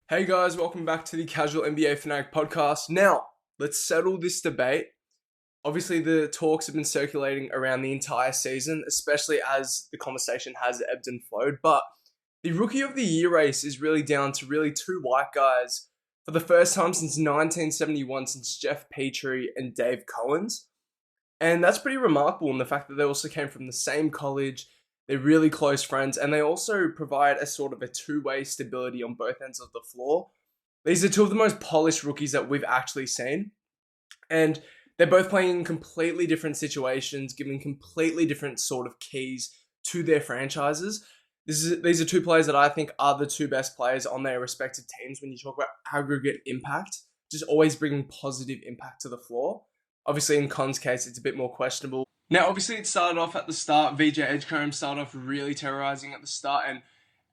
Hey guys, welcome back to the Casual NBA Fanatic podcast. Now, let's settle this debate. Obviously, the talks have been circulating around the entire season, especially as the conversation has ebbed and flowed. But the Rookie of the Year race is really down to really two white guys for the first time since 1971, since Jeff Petrie and Dave Cowens. And that's pretty remarkable in the fact that they also came from the same college. They're really close friends, and they also provide a sort of a two-way stability on both ends of the floor. These are two of the most polished rookies that we've actually seen. And they're both playing in completely different situations, giving completely different sort of keys to their franchises. These are two players that I think are the two best players on their respective teams when you talk about aggregate impact, just always bringing positive impact to the floor. Obviously, in Con's case, it's a bit more questionable. Now, obviously, it started off at the start. VJ Edgecombe started off really terrorizing at the start. And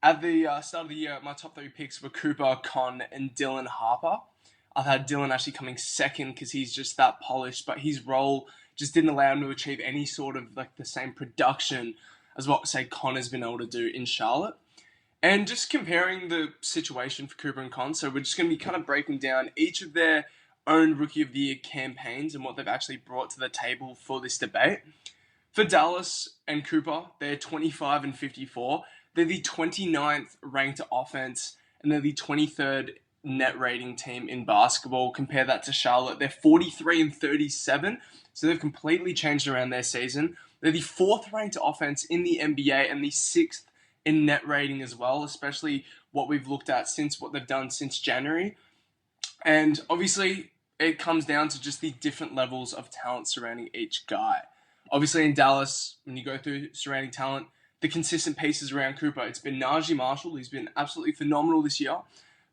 at the start of the year, my top three picks were Cooper, Con, and Dylan Harper. I've had Dylan actually coming second because he's just that polished, but his role just didn't allow him to achieve any sort of like the same production as what, say, Con has been able to do in Charlotte. And just comparing the situation for Cooper and Con, so we're just going to be kind of breaking down each of their own Rookie of the Year campaigns and what they've actually brought to the table for this debate. For Dallas and Cooper, they're 25 and 54. They're the 29th ranked offense, and they're the 23rd net rating team in basketball. Compare that to Charlotte. They're 43 and 37, so they've completely changed around their season. They're the 4th ranked offense in the NBA and the 6th in net rating as well, especially what we've looked at since what they've done since January. And obviously, it comes down to just the different levels of talent surrounding each guy. Obviously, in Dallas, when you go through surrounding talent, the consistent pieces around Cooper, it's been Najee Marshall, who's been absolutely phenomenal this year.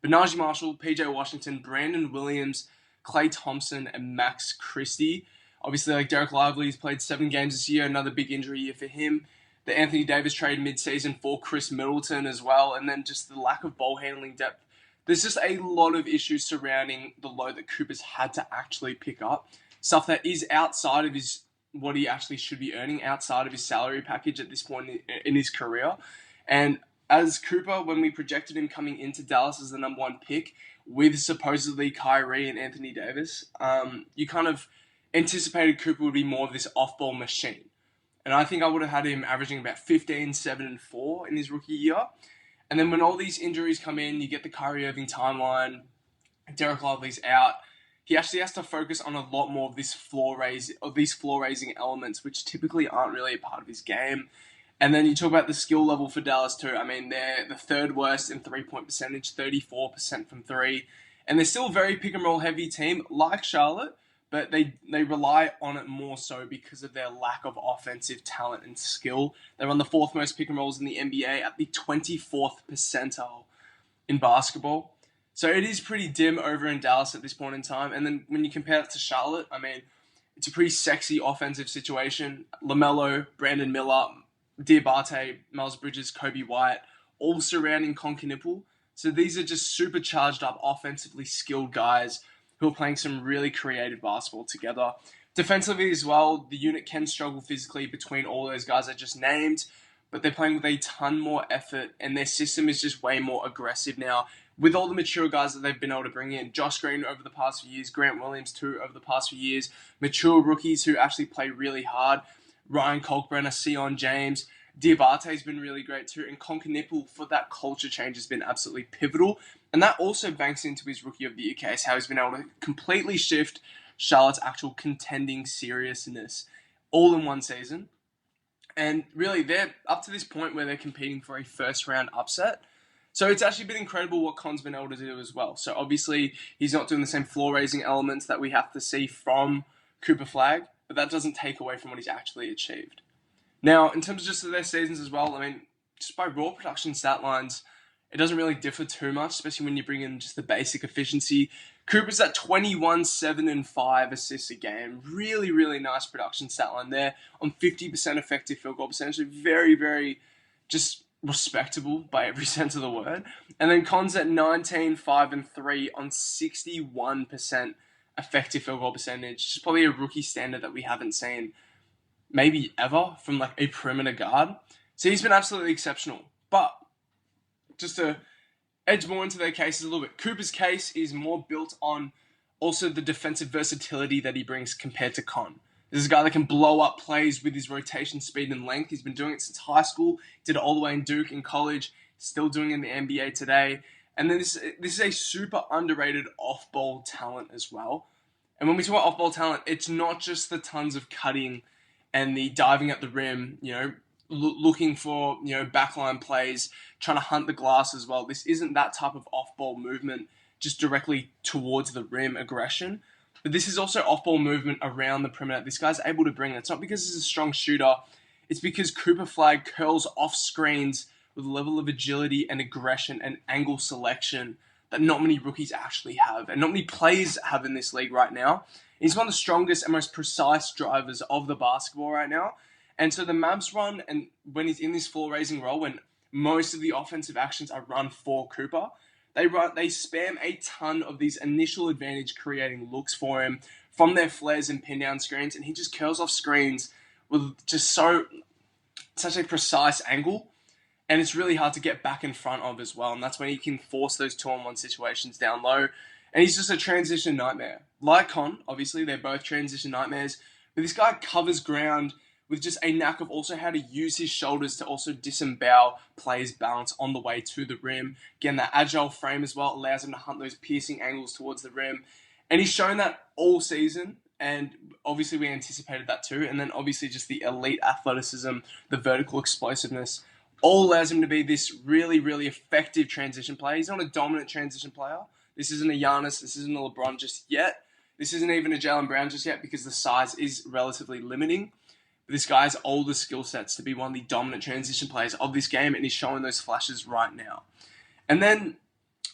But Najee Marshall, PJ Washington, Brandon Williams, Klay Thompson, and Max Christie. Obviously, like Derek Lively's played 7 games this year, another big injury year for him. The Anthony Davis trade mid-season for Chris Middleton as well, and then just the lack of ball handling depth. There's just a lot of issues surrounding the load that Cooper's had to actually pick up. Stuff that is outside of what he actually should be earning, outside of his salary package at this point in his career. And as Cooper, when we projected him coming into Dallas as the number 1 pick with supposedly Kyrie and Anthony Davis, you kind of anticipated Cooper would be more of this off-ball machine. And I think I would have had him averaging about 15, 7, and 4 in his rookie year. And then when all these injuries come in, you get the Kyrie Irving timeline, Derek Lively's out. He actually has to focus on a lot more of these floor raising elements, which typically aren't really a part of his game. And then you talk about the skill level for Dallas too. I mean, they're the 3rd worst in 3-point percentage, 34% from 3. And they're still a very pick and roll heavy team like Charlotte, but they rely on it more so because of their lack of offensive talent and skill. They're on the 4th most pick and rolls in the NBA at the 24th percentile in basketball. So it is pretty dim over in Dallas at this point in time. And then when you compare it to Charlotte, I mean, it's a pretty sexy offensive situation. LaMelo, Brandon Miller, Diabate, Miles Bridges, Kobe White, all surrounding Knueppel. So these are just supercharged up, offensively skilled guys who are playing some really creative basketball together. Defensively as well, the unit can struggle physically between all those guys I just named, but they're playing with a ton more effort, and their system is just way more aggressive now. With all the mature guys that they've been able to bring in, Josh Green over the past few years, Grant Williams too over the past few years, mature rookies who actually play really hard, Ryan Kalkbrenner, Sion James, Diabate's been really great too, and Knueppel for that culture change has been absolutely pivotal. And that also banks into his Rookie of the Year case, how he's been able to completely shift Charlotte's actual contending seriousness all in one season. And really, they're up to this point where they're competing for a first-round upset. So it's actually been incredible what Con's been able to do as well. So obviously, he's not doing the same floor-raising elements that we have to see from Cooper Flagg, but that doesn't take away from what he's actually achieved. Now, in terms of just their seasons as well, I mean, just by raw production stat lines, it doesn't really differ too much, especially when you bring in just the basic efficiency. Cooper's at 21, 7, and 5 assists a game. Really, really nice production stat line there on 50% effective field goal percentage. Very, very just respectable by every sense of the word. And then Con's at 19, 5, and 3 on 61% effective field goal percentage. It's probably a rookie standard that we haven't seen maybe ever from like a perimeter guard. So he's been absolutely exceptional. But just to edge more into their cases a little bit. Cooper's case is more built on also the defensive versatility that he brings compared to Con. This is a guy that can blow up plays with his rotation speed and length. He's been doing it since high school. Did it all the way in Duke, in college. Still doing it in the NBA today. And then this is a super underrated off-ball talent as well. And when we talk about off-ball talent, it's not just the tons of cutting and the diving at the rim, looking for, backline plays, trying to hunt the glass as well. This isn't that type of off-ball movement just directly towards the rim aggression. But this is also off-ball movement around the perimeter. This guy's able to bring it. It's not because he's a strong shooter. It's because Cooper Flagg curls off screens with a level of agility and aggression and angle selection that not many rookies actually have, and not many players have in this league right now. He's one of the strongest and most precise drivers of the basketball right now. And so the Mavs run, and when he's in this floor-raising role, when most of the offensive actions are run for Cooper, they spam a ton of these initial advantage creating looks for him from their flares and pin down screens, and he just curls off screens with just such a precise angle, and it's really hard to get back in front of as well, and that's when he can force those 2-on-1 situations down low, and he's just a transition nightmare. Like Con, obviously, they're both transition nightmares, but this guy covers ground with just a knack of also how to use his shoulders to also disembowel players' balance on the way to the rim. Again, that agile frame as well allows him to hunt those piercing angles towards the rim. And he's shown that all season, and obviously we anticipated that too. And then obviously just the elite athleticism, the vertical explosiveness, all allows him to be this really, really effective transition player. He's not a dominant transition player. This isn't a Giannis, this isn't a LeBron just yet. This isn't even a Jaylen Brown just yet because the size is relatively limiting. This guy's older skill sets to be one of the dominant transition players of this game, and he's showing those flashes right now. And then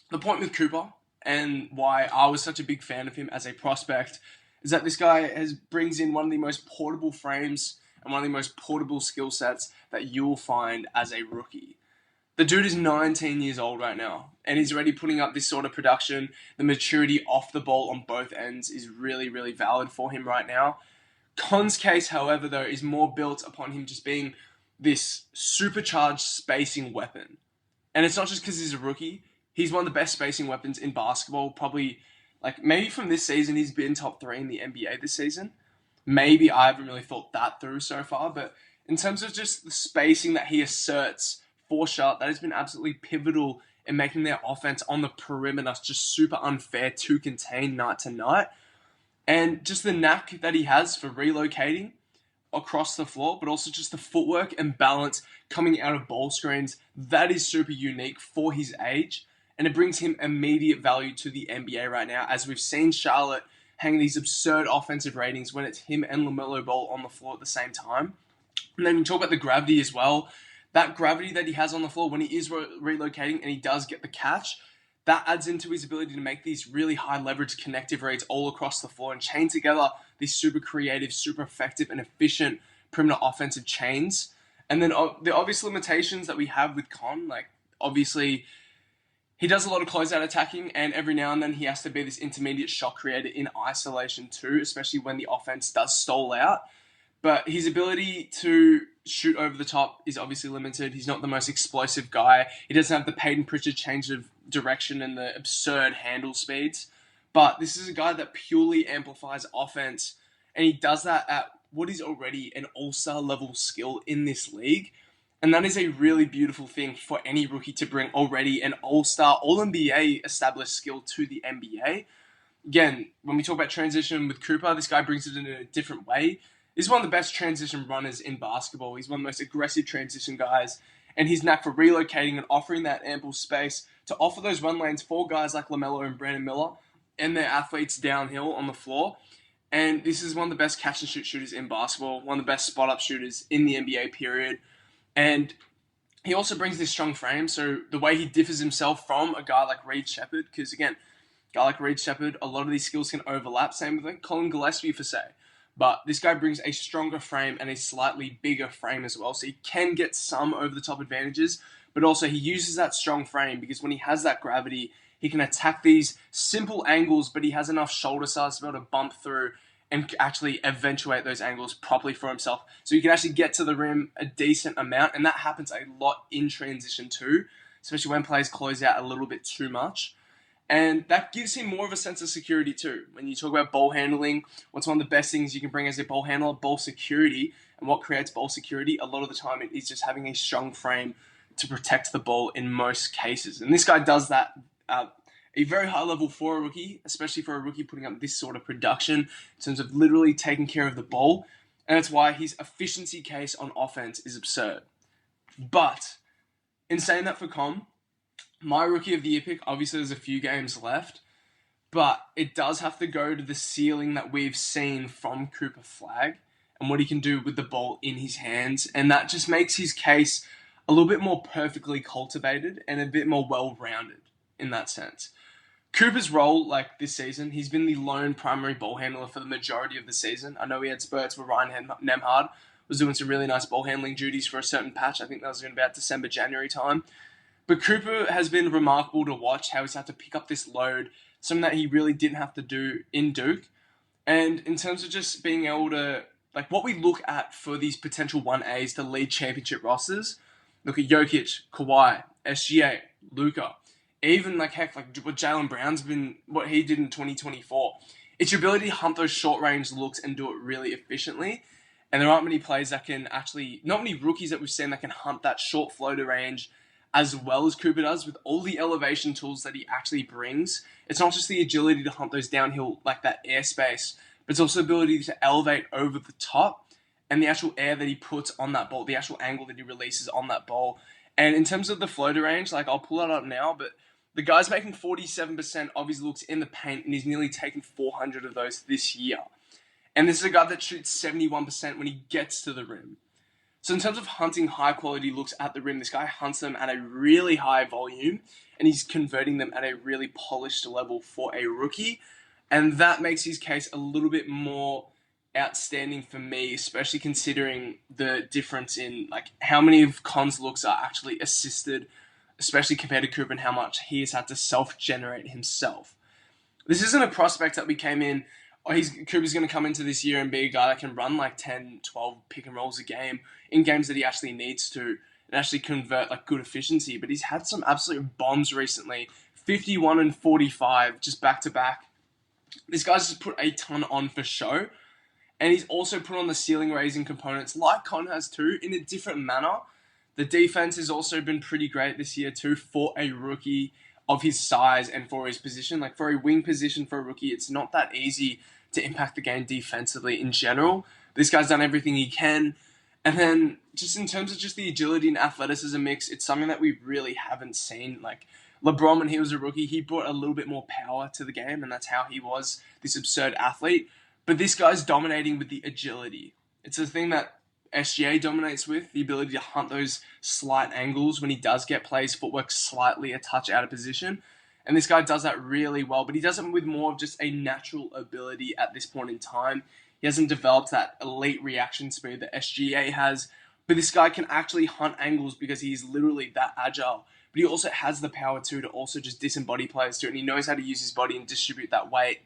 the point with Cooper, and why I was such a big fan of him as a prospect, is that this guy brings in one of the most portable frames and one of the most portable skill sets that you will find as a rookie. The dude is 19 years old right now, and he's already putting up this sort of production. The maturity off the ball on both ends is really, really valid for him right now. Con's case, however, though, is more built upon him just being this supercharged spacing weapon. And it's not just because he's a rookie. He's one of the best spacing weapons in basketball. Probably, maybe from this season, he's been top 3 in the NBA this season. Maybe I haven't really thought that through so far. But in terms of just the spacing that he asserts for shot, that has been absolutely pivotal in making their offense on the perimeter just super unfair to contain night to night. And just the knack that he has for relocating across the floor, but also just the footwork and balance coming out of ball screens, that is super unique for his age. And it brings him immediate value to the NBA right now, as we've seen Charlotte hang these absurd offensive ratings when it's him and LaMelo Ball on the floor at the same time. And then we talk about the gravity as well. That gravity that he has on the floor when he is relocating and he does get the catch, that adds into his ability to make these really high leverage connective reads all across the floor and chain together these super creative, super effective and efficient perimeter offensive chains. And then the obvious limitations that we have with Con, obviously he does a lot of closeout attacking, and every now and then he has to be this intermediate shot creator in isolation too, especially when the offense does stall out. But his ability to shoot over the top is obviously limited. He's not the most explosive guy. He doesn't have the Peyton Pritchard change of direction and the absurd handle speeds. But this is a guy that purely amplifies offense, and he does that at what is already an all-star level skill in this league. And that is a really beautiful thing for any rookie to bring already an all-star, all-NBA established skill to the NBA. Again, when we talk about transition with Cooper, this guy brings it in a different way. He's one of the best transition runners in basketball. He's one of the most aggressive transition guys. And his knack for relocating and offering that ample space to offer those run lanes for guys like LaMelo and Brandon Miller and their athletes downhill on the floor. And this is one of the best catch and shoot shooters in basketball, one of the best spot-up shooters in the NBA period. And he also brings this strong frame. So the way he differs himself from a guy like Reed Shepherd, because again, a guy like Reed Shepherd, a lot of these skills can overlap. Same with Colin Gillespie for say. But this guy brings a stronger frame and a slightly bigger frame as well. So he can get some over-the-top advantages, but also he uses that strong frame because when he has that gravity, he can attack these simple angles, but he has enough shoulder size to be able to bump through and actually eventuate those angles properly for himself. So he can actually get to the rim a decent amount, and that happens a lot in transition too. especially when players close out a little bit too much. And that gives him more of a sense of security too. When you talk about ball handling, what's one of the best things you can bring as a ball handler? Ball security. And what creates ball security? A lot of the time it is just having a strong frame to protect the ball in most cases. And this guy does that at a very high level for a rookie, especially for a rookie putting up this sort of production in terms of literally taking care of the ball. And that's why his efficiency case on offense is absurd. But in saying that for Com, my Rookie of the Year pick, obviously there's a few games left, but it does have to go to the ceiling that we've seen from Cooper Flagg and what he can do with the ball in his hands. And that just makes his case a little bit more perfectly cultivated and a bit more well-rounded in that sense. Cooper's role, like this season, he's been the lone primary ball handler for the majority of the season. I know he had spurts where Ryan Nemhard was doing some really nice ball handling duties for a certain patch. I think that was in about December, January time. But Cooper has been remarkable to watch how he's had to pick up this load, something that he really didn't have to do in Duke. And in terms of just being able to, like what we look at for these potential 1As to lead championship rosters, look at Jokic, Kawhi, SGA, Luka, even like what Jaylen Brown's been, what he did in 2024. It's your ability to hunt those short range looks and do it really efficiently. And there aren't many players that can actually, not many rookies that we've seen that can hunt that short floater range as well as Cooper does with all the elevation tools that he actually brings. It's not just the agility to hunt those downhill, like that airspace, but it's also the ability to elevate over the top and the actual air that he puts on that ball, the actual angle that he releases on that ball. And in terms of the floater range, like I'll pull that up now, but the guy's making 47% of his looks in the paint and he's nearly taken 400 of those this year. And this is a guy that shoots 71% when he gets to the rim. So in terms of hunting high-quality looks at the rim, this guy hunts them at a really high volume, and he's converting them at a really polished level for a rookie. And that makes his case a little bit more outstanding for me, especially considering the difference in like how many of Con's looks are actually assisted, especially compared to Cooper, and how much he has had to self-generate himself. This isn't a prospect that we came in, Cooper's going to come into this year and be a guy that can run like 10, 12 pick and rolls a game in games that he actually needs to and actually convert like good efficiency. But he's had some absolute bombs recently, 51 and 45 just back to back. This guy's just put a ton on for show. And he's also put on the ceiling raising components like Con has too in a different manner. The defense has also been pretty great this year too for a rookie of his size and for his position. Like for a wing position for a rookie, it's not that easy to impact the game defensively in general. This guy's done everything he can. And then just in terms of just the agility and athleticism mix, it's something that we really haven't seen. Like LeBron, when he was a rookie, he brought a little bit more power to the game, and that's how he was this absurd athlete. But this guy's dominating with the agility. It's a thing that SGA dominates with, the ability to hunt those slight angles when he does get plays footwork slightly a touch out of position. And this guy does that really well, but he does it with more of just a natural ability at this point in time. He hasn't developed that elite reaction speed that SGA has, but this guy can actually hunt angles because he's literally that agile. But he also has the power to also just disembody players too, and he knows how to use his body and distribute that weight.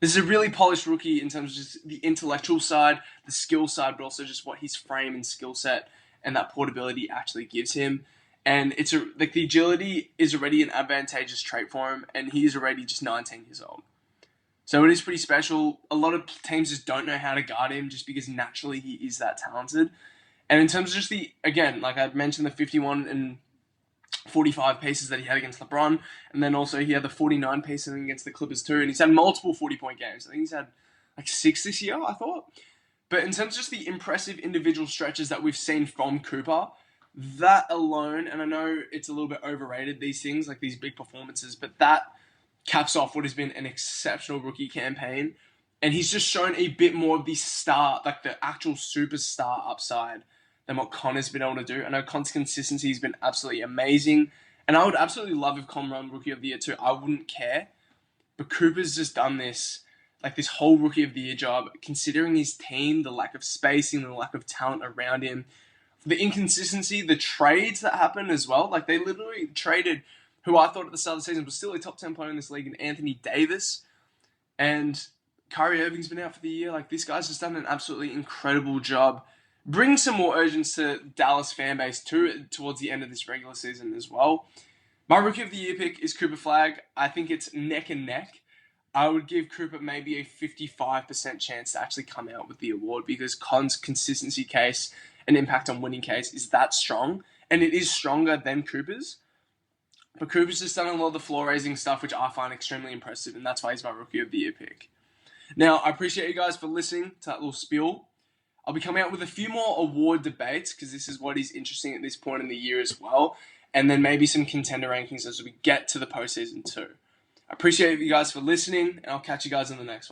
This is a really polished rookie in terms of just the intellectual side, the skill side, but also just what his frame and skill set and that portability actually gives him. And it's like the agility is already an advantageous trait for him, and he is already just 19 years old. So it is pretty special. A lot of teams just don't know how to guard him just because naturally he is that talented. And in terms of just again, like I mentioned, the 51 and 45 paces that he had against LeBron, and then also he had the 49 paces against the Clippers too, and he's had multiple 40-point games. I think he's had like 6 this year, I thought. But in terms of just the impressive individual stretches that we've seen from Cooper, that alone, and I know it's a little bit overrated, these things, like these big performances, but that caps off what has been an exceptional rookie campaign. And he's just shown a bit more of the star, like the actual superstar upside than what Connor's been able to do. I know Connor's consistency has been absolutely amazing. And I would absolutely love if Con run Rookie of the Year too. I wouldn't care. But Cooper's just done this, like this whole Rookie of the Year job, considering his team, the lack of spacing, the lack of talent around him, the inconsistency, the trades that happened as well. Like they literally traded who I thought at the start of the season was still a top 10 player in this league, and Anthony Davis. And Kyrie Irving's been out for the year. Like this guy's just done an absolutely incredible job bring some more urgency to Dallas fan base too towards the end of this regular season as well. My Rookie of the Year pick is Cooper Flagg. I think it's neck and neck. I would give Cooper maybe a 55% chance to actually come out with the award because Con's consistency case and impact on winning case is that strong, and it is stronger than Cooper's. But Cooper's just done a lot of the floor raising stuff, which I find extremely impressive, and that's why he's my Rookie of the Year pick. Now, I appreciate you guys for listening to that little spiel. I'll be coming out with a few more award debates because this is what is interesting at this point in the year as well. And then maybe some contender rankings as we get to the postseason too. I appreciate you guys for listening, and I'll catch you guys in the next one.